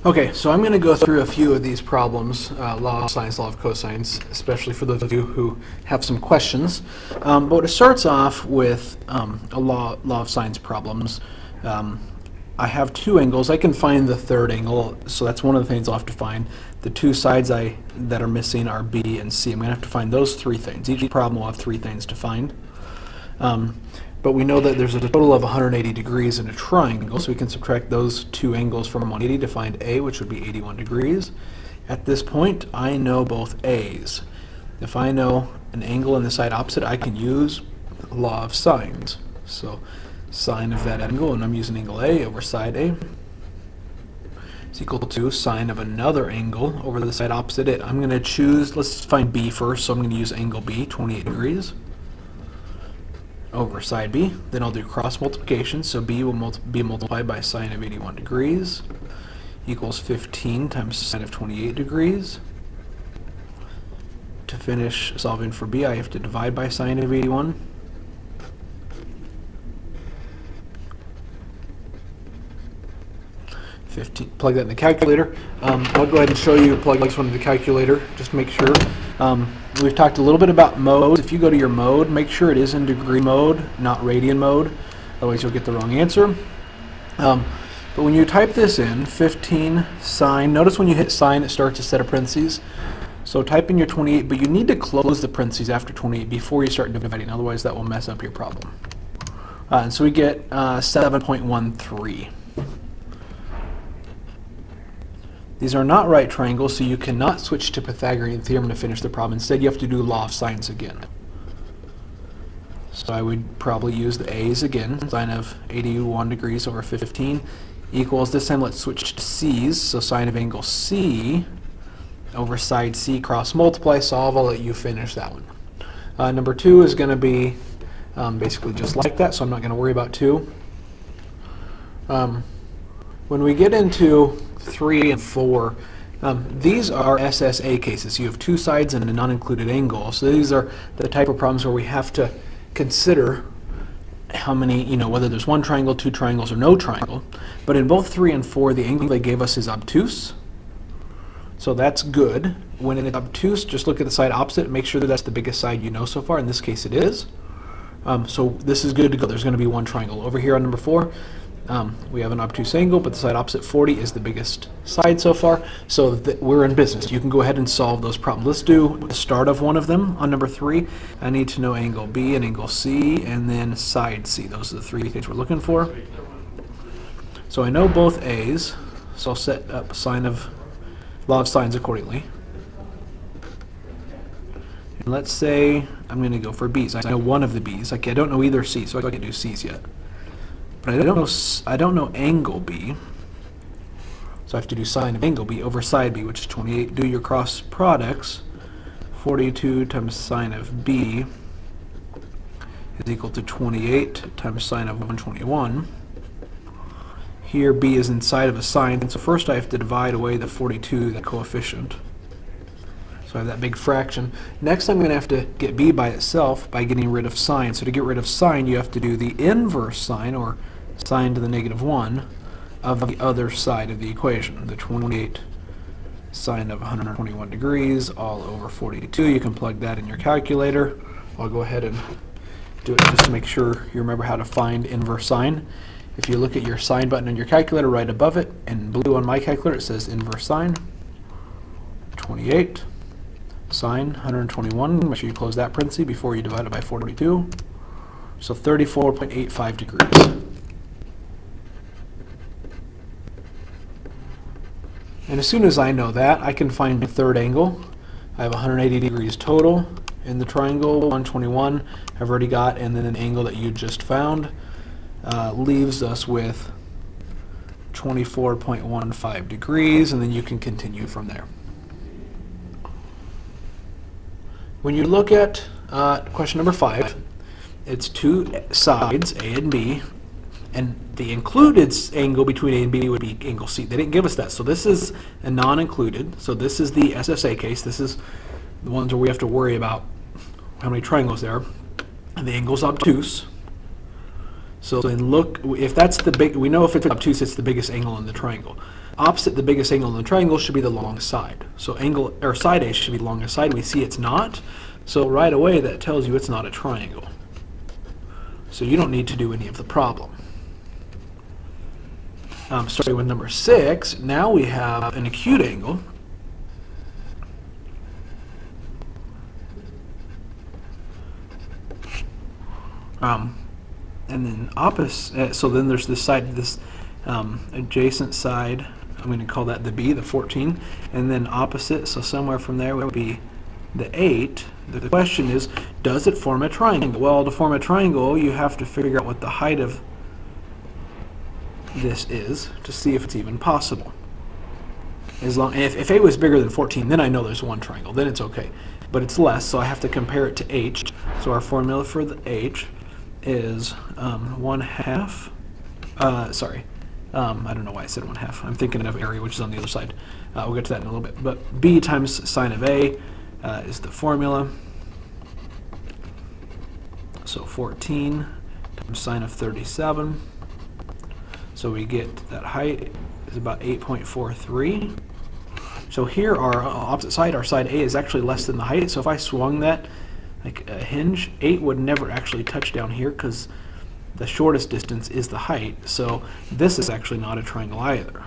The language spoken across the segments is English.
Okay, so I'm going to go through a few of these problems, law of sines, law of cosines, especially for those of you who have some questions. But it starts off with a law of sines problems. I have two angles. I can find the third angle, so that's one of the things I'll have to find. The two sides that are missing are B and C. I'm going to have to find those three things. Each problem will have three things to find. But we know that there's a total of 180 degrees in a triangle, so we can subtract those two angles from 180 to find A, which would be 81 degrees. At this point, I know both A's. If I know an angle on the side opposite, I can use law of sines. So sine of that angle, and I'm using angle A over side A, is equal to sine of another angle over the side opposite it. I'm going to choose, let's find B first, so I'm going to use angle B, 28 degrees. Over side B. Then I'll do cross multiplication, so B will be multiplied by sine of 81 degrees equals 15 times sine of 28 degrees. To finish solving for B, I have to divide by sine of 81. Plug that in the calculator. I'll go ahead and show you plug this one into the calculator just to make sure. We've talked a little bit about modes. If you go to your mode, make sure it is in degree mode, not radian mode. Otherwise you'll get the wrong answer. But when you type this in, 15 sine, notice when you hit sine it starts a set of parentheses. So type in your 28, but you need to close the parentheses after 28 before you start dividing, otherwise that will mess up your problem. And so we get 7.13. These are not right triangles, so you cannot switch to Pythagorean theorem to finish the problem. Instead, you have to do law of sines again. So I would probably use the A's again. Sine of 81 degrees over 15 equals, this time let's switch to C's. So sine of angle C over side C, cross multiply, solve. I'll let you finish that one. Number 2 is going to be basically just like that, so I'm not going to worry about 2. When we get into 3 and 4, these are SSA cases. You have two sides and a non-included angle. So these are the type of problems where we have to consider how many, whether there's one triangle, two triangles, or no triangle. But in both 3 and 4, the angle they gave us is obtuse. So that's good. When it's obtuse, just look at the side opposite and make sure that that's the biggest side you know so far. In this case, it is. So this is good to go. There's going to be one triangle. Over here on number 4, we have an obtuse angle, but the side opposite 40 is the biggest side so far, so we're in business. You can go ahead and solve those problems. Let's do the start of one of them. On number 3, I need to know angle B and angle C, and then side C. Those are the three things we're looking for. So I know both A's, so I'll set up law of sines accordingly. And let's say I'm going to go for B's. I know one of the B's. I don't know either C, so I can't do C's yet. But I don't know angle B, so I have to do sine of angle B over side B, which is 28. Do your cross products. 42 times sine of B is equal to 28 times sine of 121. Here B is inside of a sine, so first I have to divide away the 42, the coefficient. So I have that big fraction. Next I'm going to have to get B by itself by getting rid of sine. So to get rid of sine, you have to do the inverse sine, or sine to the -1, of the other side of the equation. The 28 sine of 121 degrees all over 42. You can plug that in your calculator. I'll go ahead and do it just to make sure you remember how to find inverse sine. If you look at your sine button on your calculator, right above it, in blue on my calculator, it says inverse sine. 28 sine 121. Make sure you close that parenthesis before you divide it by 42. So 34.85 degrees. And as soon as I know that, I can find the third angle. I have 180 degrees total in the triangle. 121 I've already got, and then an angle that you just found leaves us with 24.15 degrees, and then you can continue from there. When you look at question number 5, it's two sides, A and B, and the included angle between A and B would be angle C. They didn't give us that, so this is a non-included. So this is the SSA case. This is the ones where we have to worry about how many triangles there are. And the angle's obtuse. So then look, if that's the big, we know if it's obtuse, it's the biggest angle in the triangle. opposite the biggest angle in the triangle should be the longest side. So angle or side A should be the longest side. We see it's not. So right away that tells you it's not a triangle. So you don't need to do any of the problem. Starting with number 6, now we have an acute angle. And then opposite, so then there's this side, this adjacent side, I'm going to call that the B, the 14, and then opposite, so somewhere from there would be the 8. The question is, does it form a triangle? Well, to form a triangle, you have to figure out what the height of this is to see if it's even possible. If A was bigger than 14, then I know there's one triangle, then it's okay. But it's less, so I have to compare it to H. So our formula for the H is 1/2. I don't know why I said 1/2. I'm thinking of area, which is on the other side. We'll get to that in a little bit. But B times sine of A is the formula. So 14 times sine of 37. So we get that height is about 8.43. So here our opposite side, our side A, is actually less than the height. So if I swung that like a hinge, 8 would never actually touch down here because the shortest distance is the height. So this is actually not a triangle either.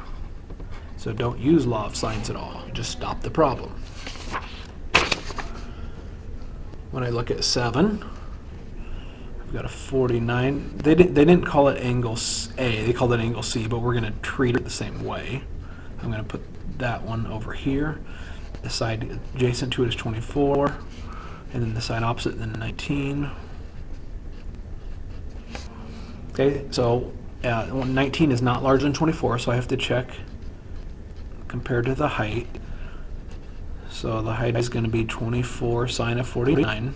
So don't use law of sines at all. Just stop the problem. When I look at 7, we've got a 49. They didn't call it angle A, they called it angle C, but we're going to treat it the same way. I'm going to put that one over here. The side adjacent to it is 24, and then the side opposite then 19. Okay, so 19 is not larger than 24, so I have to check compared to the height. So the height is going to be 24 sine of 49.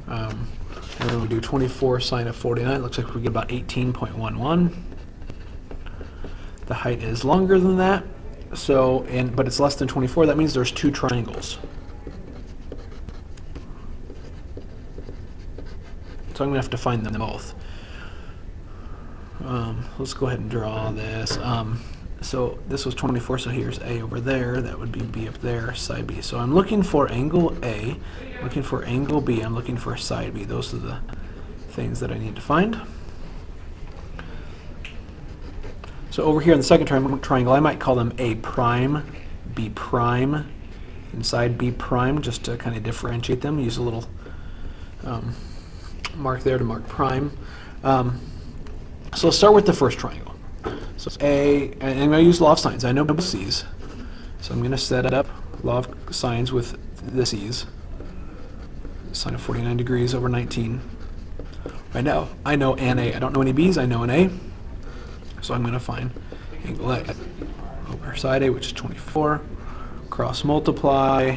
And then we do 24 sine of 49. It looks like we get about 18.11. The height is longer than that, so but it's less than 24. That means there's two triangles. So I'm going to have to find them both. Let's go ahead and draw this. So this was 24, so here's A over there. That would be B up there, side B. So I'm looking for angle A, looking for angle B, I'm looking for side B. Those are the things that I need to find. So over here in the second triangle, I might call them A prime, B prime, and side B prime, just to kind of differentiate them. Use a little mark there to mark prime. So let's start with the first triangle. So it's A, and I'm going to use law of sines. I know both C's. So I'm going to set it up, law of sines with the C's. Sine of 49 degrees over 19. Right now, I know an A. I don't know any B's, I know an A. So I'm going to find angle A over side A, which is 24. Cross multiply.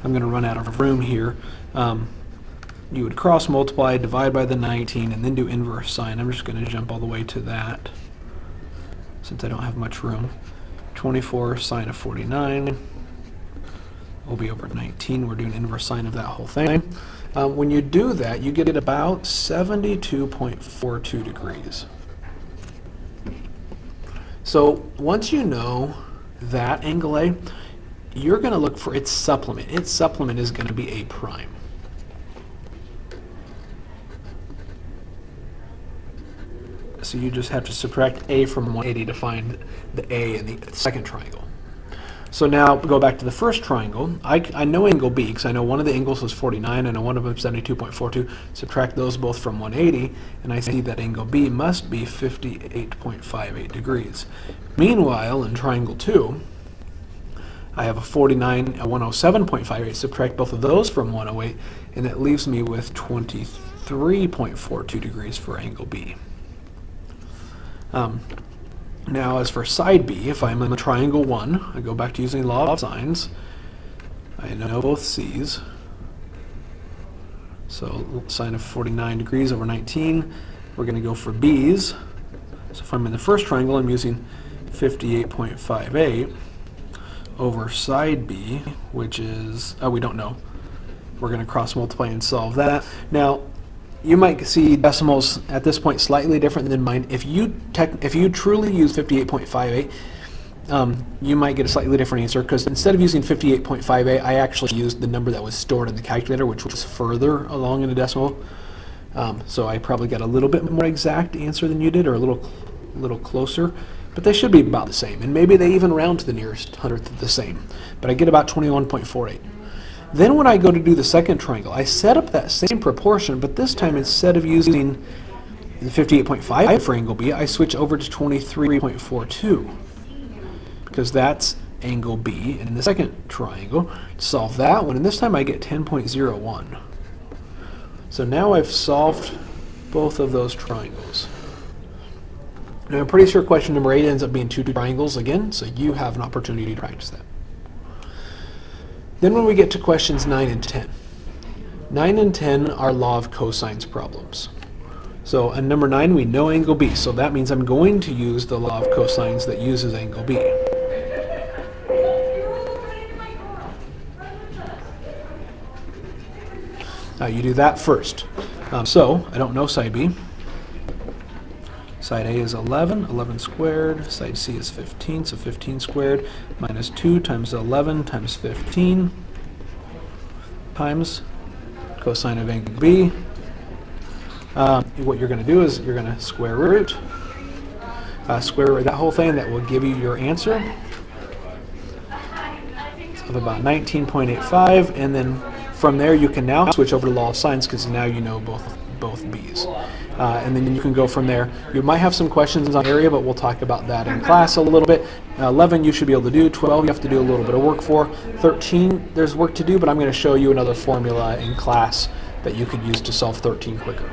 I'm going to run out of room here. You would cross multiply, divide by the 19, and then do inverse sine. I'm just going to jump all the way to that since I don't have much room. 24 sine of 49 will be over 19. We're doing inverse sine of that whole thing. When you do that, you get it about 72.42 degrees. So once you know that angle A, you're going to look for its supplement. Its supplement is going to be A prime. So you just have to subtract A from 180 to find the A in the second triangle. So now go back to the first triangle. I know angle B because I know one of the angles was 49 and one of them 72.42. Subtract those both from 180 and I see that angle B must be 58.58 degrees. Meanwhile, in triangle 2, I have a 49 and 107.58. Subtract both of those from 108 and it leaves me with 23.42 degrees for angle B. Now as for side B, if I'm in the triangle 1, I go back to using law of sines. I know both C's. So sine of 49 degrees over 19. We're going to go for B's. So if I'm in the first triangle, I'm using 58.58 over side B, which is, we don't know. We're going to cross multiply and solve that. Now, you might see decimals at this point slightly different than mine. If you truly use 58.58, you might get a slightly different answer, because instead of using 58.58, I actually used the number that was stored in the calculator, which was further along in the decimal. So I probably got a little bit more exact answer than you did, or a little closer, but they should be about the same, and maybe they even round to the nearest hundredth of the same. But I get about 21.48. Then when I go to do the second triangle, I set up that same proportion, but this time instead of using the 58.5 for angle B, I switch over to 23.42, because that's angle B in the second triangle. Solve that one, and this time I get 10.01. So now I've solved both of those triangles. Now I'm pretty sure question number 8 ends up being 2 triangles again, so you have an opportunity to practice that. Then when we get to questions 9 and 10. 9 and 10 are law of cosines problems. So in number 9 we know angle B, so that means I'm going to use the law of cosines that uses angle B. Now you do that first. So I don't know side B. Side A is 11, 11 squared. Side C is 15, so 15 squared minus 2 times 11 times 15 times cosine of angle B. What you're going to do is you're going to square root that whole thing. That will give you your answer of about 19.85, and then from there you can now switch over to law of sines, because now you know both B's. And then you can go from there. You might have some questions on area, but we'll talk about that in class a little bit. 11 you should be able to do. 12 you have to do a little bit of work for. 13 there's work to do, but I'm going to show you another formula in class that you could use to solve 13 quicker.